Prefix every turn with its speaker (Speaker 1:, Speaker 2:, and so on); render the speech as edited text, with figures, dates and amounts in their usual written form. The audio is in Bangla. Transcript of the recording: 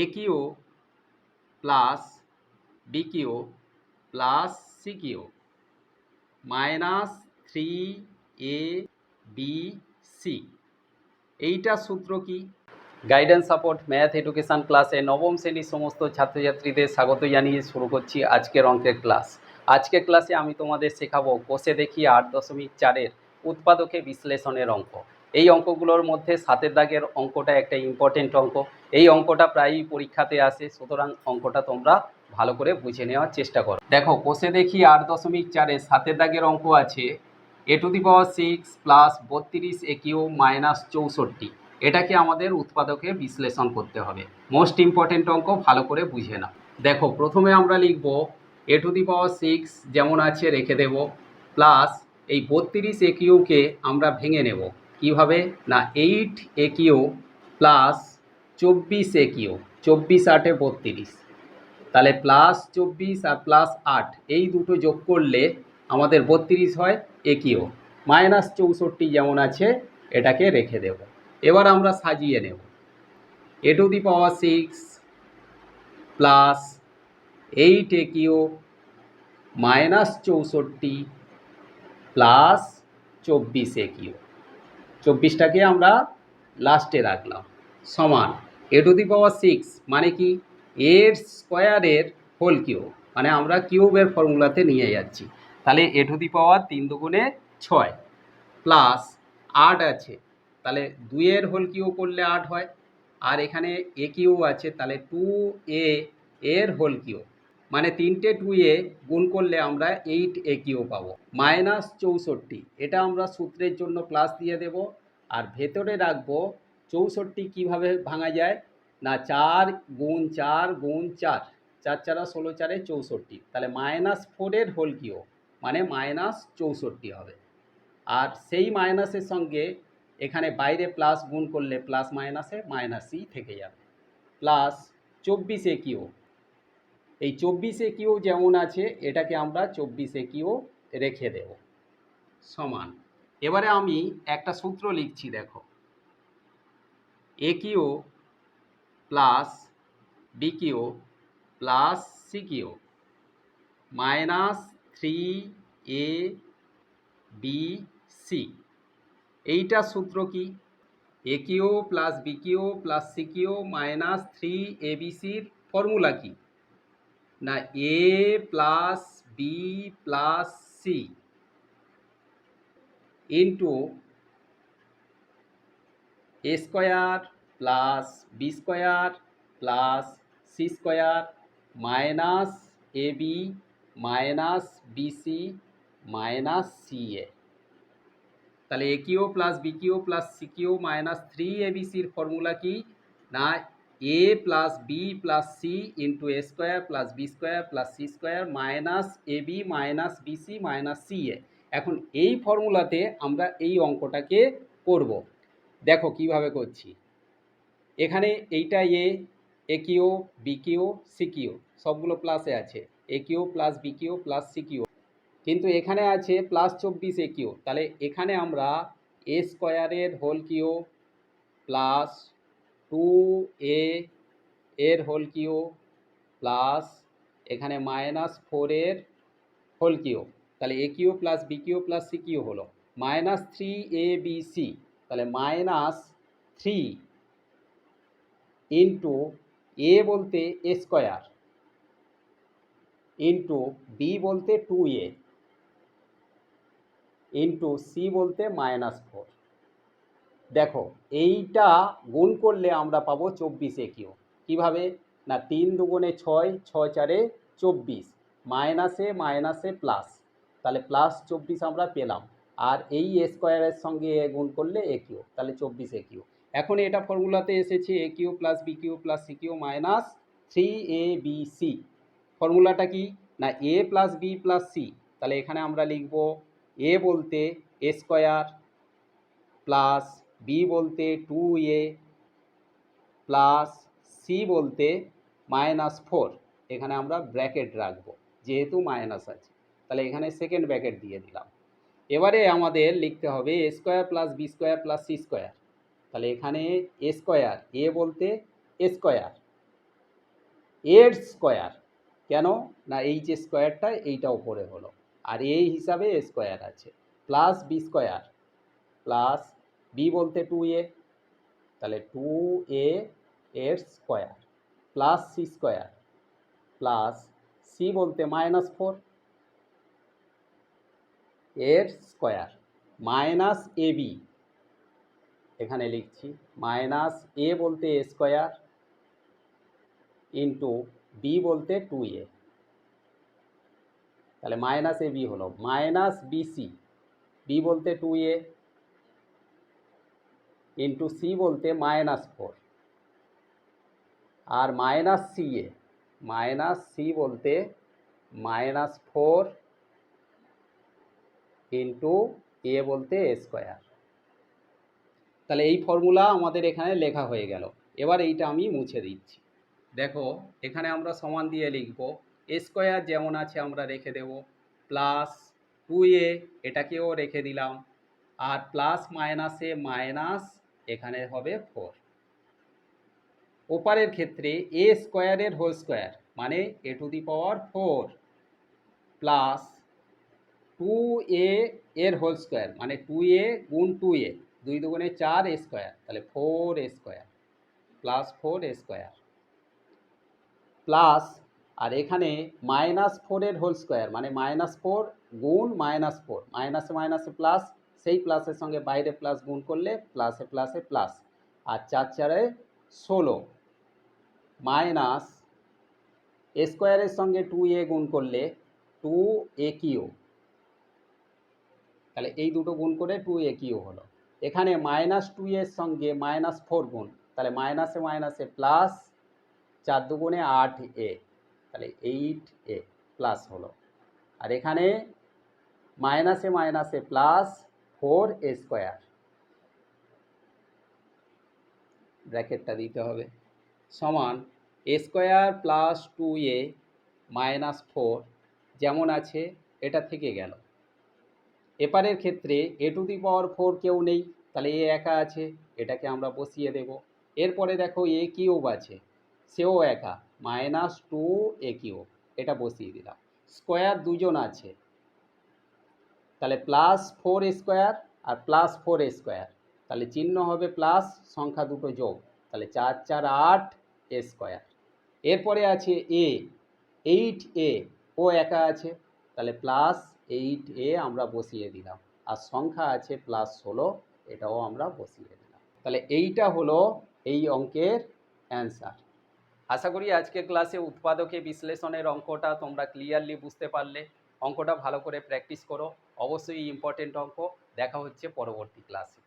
Speaker 1: এ cube plus b cube plus c cube minus 3ab এইটা সূত্র কি? গাইডেন্স সাপোর্ট ম্যাথ এডুকেশান ক্লাসে নবম শ্রেণীর সমস্ত ছাত্রছাত্রীদের স্বাগত জানিয়ে শুরু করছি আজকের অঙ্কের ক্লাস। আজকের ক্লাসে আমি তোমাদের শেখাবো কোষে দেখি 8.4-এর উৎপাদকে বিশ্লেষণের অঙ্ক। এই অঙ্কগুলোর মধ্যে 7 দাগের অঙ্কটা একটা ইম্পর্টেন্ট অঙ্ক। এই অঙ্কটা প্রায়ই পরীক্ষাতে আসে, সুতরাং অঙ্কটা তোমরা ভালো করে বুঝে নেওয়ার চেষ্টা করো। দেখো, কোষে দেখি 8.4-এর 7 দাগের অঙ্ক আছে a⁶ প্লাস 32 a³ মাইনাস 64। এটাকে আমাদের উৎপাদকে বিশ্লেষণ করতে হবে। মোস্ট ইম্পর্টেন্ট অঙ্ক, ভালো করে বুঝে নাও। দেখো, প্রথমে আমরা লিখব a⁶ যেমন আছে রেখে দেব, প্লাস এই 32 a³ আমরা ভেঙে নেব। কিভাবে? না 8 a³ প্লাস 24 a³ 24 8 32, তাহলে প্লাস 24 আর প্লাস 8 এই দুটো যোগ করলে আমাদের 32 হয় a³ মাইনাস 64 যেমন আছে এটাকে রেখে দেব। এবার আমরা সাজিয়ে নেব a⁶ plus 8 a³ minus 64 plus 24 a³ 24টাকে আমরা লাস্টে রাখলাম সমান a⁶ মানে কি এর স্কোয়ারের হোল কিউব, মানে আমরা কিউবের ফর্মুলাতে নিয়ে যাচ্ছি। তাহলে a⁴ 3 দুগুণে 6 প্লাস 8 আছে, তাহলে 2-এর হোল কিউব করলে 8 হয়, আর এখানে a³ আছে, তাহলে 2a এর হোল কিউব মানে 3টে 2a গুণ করলে আমরা 8 a³ পাবো মাইনাস 64। এটা আমরা সূত্রের জন্য প্লাস দিয়ে দেব, আর ভেতরে রাখবো 64 কীভাবে ভাঙা যায় না 4 গুণ 4 গুণ 4, 4 4 16 4 64, তাহলে -4-এর হোল কিউব মানে মাইনাস 64 হবে। আর সেই মাইনাসের সঙ্গে এখানে বাইরে প্লাস গুণ করলে প্লাস মাইনাসে মাইনাসই থেকে যাবে, প্লাস 24 a³ এই 24 a³ যেমন আছে এটাকে আমরা 24 a³ রেখে দেব সমান। এবারে আমি একটা সূত্র লিখছি, দেখো a³ plus b³ plus c³ minus 3abc এইটা সূত্র কি? a³ plus b³ plus c³ minus 3abcর ফর্মুলা কি না a plus B plus c into a square plus B square plus C square minus ab minus b c minus c a. তাহলে a³ plus b³ plus c³ minus 3abcর ফর্মুলা কি না a plus B plus c into a square plus B square plus C square minus ab minus b c minus c a. এখন এই ফর্মুলাতে আমরা এই অঙ্কটাকে করব। দেখো কিভাবে করছি, এখানে এইটা a³ b³ c³ সবগুলো প্লাসে আছে, a³ plus b³ plus c³ কিন্তু এখানে আছে প্লাস 24 a³, তাহলে এখানে আমরা a স্কোয়ারের হোল কিউব প্লাস 2a এর হোল কিউব প্লাস এখানে -4-এর হোল কিউব, তাহলে a³ plus b³ plus c³ হলো মাইনাস 3abc, তাহলে মাইনাস 3 ইন্টু a বলতে a স্কোয়ার ইন্টু বি বলতে 2a ইন্টু সি বলতে -4। দেখো এইটা গুণ করলে আমরা পাবো 24 a³ কীভাবে না 3 দুগুণে 6, 6 4 24, মাইনাসে মাইনাসে প্লাস, তাহলে প্লাস 24 আমরা পেলাম, আর এই a স্কোয়ারের সঙ্গে গুণ করলে a³, তাহলে 24 a³। এখন এটা ফর্মুলাতে এসেছে a³ plus b³ plus c³ minus 3abc। ফর্মুলাটা কি না a plus B plus C, তাহলে এখানে আমরা লিখব a বলতে a স্কোয়ার প্লাস বি বলতে 2a প্লাস সি বলতে -4, এখানে আমরা ব্র্যাকেট রাখবো যেহেতু মাইনাস আছে, তাহলে এখানে সেকেন্ড ব্র্যাকেট দিয়ে দিলাম। এবারে আমাদের লিখতে হবে a square plus B square plus C square, তাহলে এখানে a স্কোয়ার a বলতে a স্কোয়ার এর স্কোয়ার, কেন না এই যে স্কোয়ারটা এইটা উপরে হলো, আর এই হিসাবে এ স্কোয়ার আছে, plus B square, plus B বলতে 2a, তাহলে 2a এর square, plus C square, plus C বলতে -4 এর স্কোয়ার, মাইনাস এ বি, এখানে লিখছি মাইনাস এ বলতে এ স্কোয়ার ইন্টু বি বলতে 2a, তাহলে মাইনাস এ বি হলো মাইনাস বিসি, বি বলতে 2a ইন্টু সি বলতে -4, আর মাইনাস সি বলতে -4 ইন্টু এ বলতে এ স্কোয়ার। তাহলে এই ফর্মুলা আমাদের এখানে লেখা হয়ে গেল। এবার এইটা আমি মুছে দিচ্ছি। দেখো এখানে আমরা সমান দিয়ে লিখব, এ স্কোয়ার যেমন আছে আমরা রেখে দেব, প্লাস 2a এটাকেও রেখে দিলাম, আর প্লাস মাইনাসে মাইনাস এখানে হবে 4। ওপারের ক্ষেত্রে এ স্কোয়ারের হোল স্কোয়ার মানে a to the power 4 plus 2a এর হোল স্কোয়ার মানে 2a গুণ 2a, 2 দুগুণে 4 এ স্কোয়ার, তাহলে 4a square plus 4a square, plus আর এখানে -4 এর হোল স্কোয়ার মানে -4 গুণ -4, মাইনাসে মাইনাসে প্লাস, সেই প্লাসের সঙ্গে বাইরে প্লাস গুণ করলে প্লাসে প্লাসে প্লাস, আর 4 4 16 মাইনাস এ স্কোয়ারের সঙ্গে 2a গুণ করলে 2a কিউ, তাহলে এই দুটো গুণ করে 2a কিউ হলো। এখানে -2 এর সঙ্গে -4 গুণ, তাহলে মাইনাসে মাইনাসে প্লাস, 4 দুগুণে 8a, তাহলে 8a প্লাস হলো, আর এখানে মাইনাসে মাইনাসে প্লাস 4a স্কোয়ার, ব্র্যাকেটটা দিতে হবে, সমান এ স্কোয়ার প্লাস 2a মাইনাস 4 যেমন আছে এটা থেকে গেল। এপারের ক্ষেত্রে এ টু দি পাওয়ার 4 কেউ নেই, তাহলে এ একা আছে, এটাকে আমরা বসিয়ে দেব। এরপরে দেখো এ কিউব আছে, সেও একা, -2a কিউব, এটা বসিয়ে দিলাম। স্কোয়ার দুজন আছে, তাহলে +4 স্কোয়ার আর +4 স্কোয়ার, তাহলে চিহ্ন হবে প্লাস, সংখ্যা দুটো যোগ, তাহলে 4 4 8 এ স্কোয়ার। এরপরে আছে এ, 8a, ও একা আছে, তাহলে +8a আমরা বসিয়ে দিলাম, আর সংখ্যা আছে +16, এটাও আমরা বসিয়ে দিলাম। তাহলে এইটা হলো এই অঙ্কের অ্যান্সার। আশা করি আজকের ক্লাসে উৎপাদকে বিশ্লেষণের অঙ্কটা তোমরা ক্লিয়ারলি বুঝতে পারলে। অঙ্কটা ভালো করে প্র্যাকটিস করো, অবশ্যই ইম্পর্টেন্ট অঙ্ক। দেখা হচ্ছে পরবর্তী ক্লাসে।